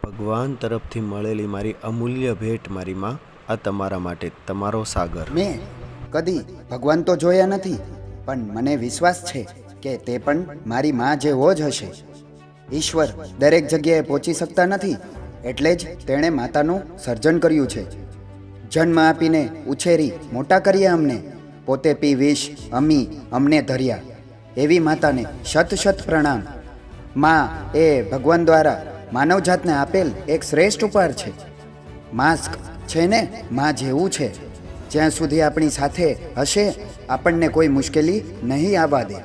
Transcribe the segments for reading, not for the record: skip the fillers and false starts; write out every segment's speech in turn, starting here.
ભગવાન તરફથી મળેલી મારી અમૂલ્ય ભેટ મારી માં, આ તમારા માટે તમારો સાગર. મેં કદી ભગવાન તો જોયા નથી, પણ મને વિશ્વાસ છે કે તે પણ મારી માં જેવો જ હશે. ઈશ્વર દરેક જગ્યાએ પહોંચી શકતા નથી, એટલે જ તેણે માતાનું સર્જન કર્યું છે. જન્મ આપીને ઉછેરી મોટા કર્યા અમને, પોતે પી વિષ અમને ધર્યા. એવી માતાને શત શત પ્રણામ. માં એ ભગવાન દ્વારા માનવજાતને આપેલ એક શ્રેષ્ઠ ઉપહાર છે. માસ્ક છે ને માં જેવું છે. જ્યાં સુધી આપણી સાથે હશે, આપણને કોઈ મુશ્કેલી નહીં આવવા દે.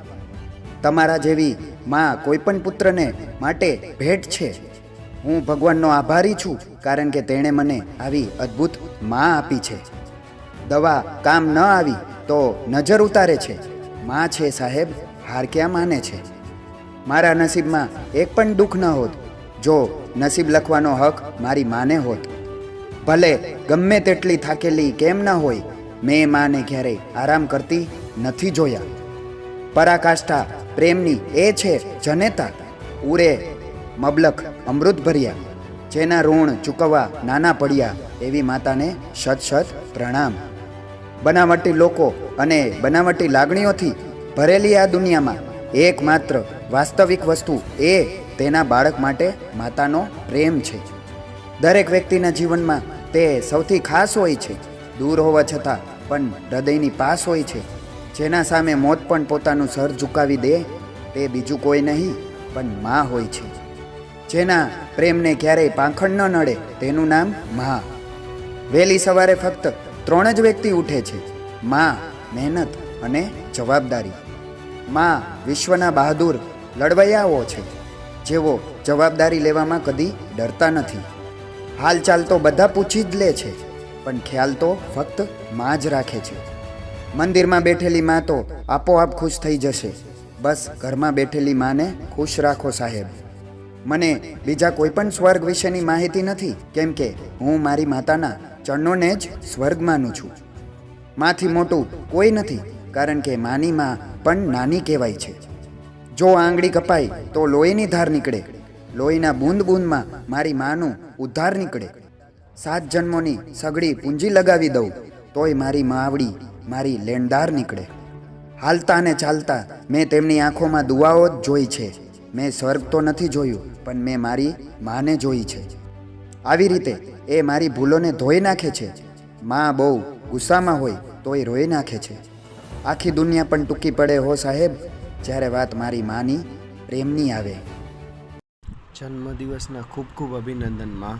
તમારા જેવી માં કોઈ પણ પુત્રને માટે ભેટ છે. હું ભગવાનનો આભારી છું, કારણ કે તેણે મને આવી અદ્ભુત માં આપી છે. દવા કામ ન આવી તો નજર ઉતારે છે. માં છે સાહેબ, હાર ક્યાં માને છે. મારા નસીબમાં એક પણ દુઃખ ન હોત જો નસીબ લખવાનો હક મારી માને હોત. ભલે ગમે તેટલી થાકેલી કેમ ન હોય, મેં માને ક્યારેય આરામ કરતી નથી જોયા. પરાકાષ્ઠા પ્રેમની એ છે જનેતા, ઉરે મબલખ અમૃત ભર્યા. જેના ઋણ ચૂકવવા નાના પડ્યા, એવી માતાને શત શત પ્રણામ. બનાવટી લોકો અને બનાવટી લાગણીઓથી ભરેલી આ દુનિયામાં એકમાત્ર વાસ્તવિક વસ્તુ એ તેના બાળક માટે માતાનો પ્રેમ છે. દરેક વ્યક્તિના જીવનમાં તે સૌથી ખાસ હોય છે. દૂર હોવા છતાં પણ હૃદયની પાસ હોય છે. જેના સામે મોત પણ પોતાનું સર ઝુકાવી દે, તે બીજું કોઈ નહીં પણ માં હોય છે. જેના પ્રેમને ક્યારેય પાંખણ ન નડે, તેનું નામ માં. વહેલી સવારે ફક્ત 3 જ વ્યક્તિ ઉઠે છે: માં, મહેનત અને જવાબદારી. માં વિશ્વના બહાદુર લડવૈયાઓ છે, જેઓ જવાબદારી લેવામાં કદી ડરતા નથી. હાલચાલ તો બધા પૂછી જ લે છે, પણ ખ્યાલ તો ફક્ત માં જ રાખે છે. મંદિરમાં બેઠેલી માં તો આપોઆપ ખુશ થઈ જશે. બસ ઘરમાં બેઠેલી માને ખુશ રાખો સાહેબ. મને બીજા કોઈ પણ સ્વર્ગ વિશેની માહિતી નથી, કેમ કે હું મારી માતાના ચરણોને જ સ્વર્ગ માનું છું. માંથી મોટું કોઈ નથી, કારણ કે માની માં પણ નાની કહેવાય છે. જો આંગળી કપાય તો લોહીની ધાર નીકળે. લોહીના બૂંદ બૂંદમાં મારી માનું ઉદ્ધાર નીકળે. 7 જન્મોની સગડી પૂંજી લગાવી દઉં તોય મારી માવડી મારી લેણદાર નીકળે. હાલતા ને ચાલતા મેં તેમની આંખોમાં દુઆઓ જ જોઈ છે. મેં સ્વર્ગ તો નથી જોયું, પણ મેં મારી માને જોઈ છે. આવી રીતે એ મારી ભૂલોને ધોઈ નાખે છે. માં બહુ ગુસ્સામાં હોય તોય રોઈ નાખે છે. આખી દુનિયા પણ ટૂંકી પડે હો સાહેબ, જ્યારે વાત મારી માની પ્રેમની આવે. જન્મદિવસના ખૂબ ખૂબ અભિનંદન માં.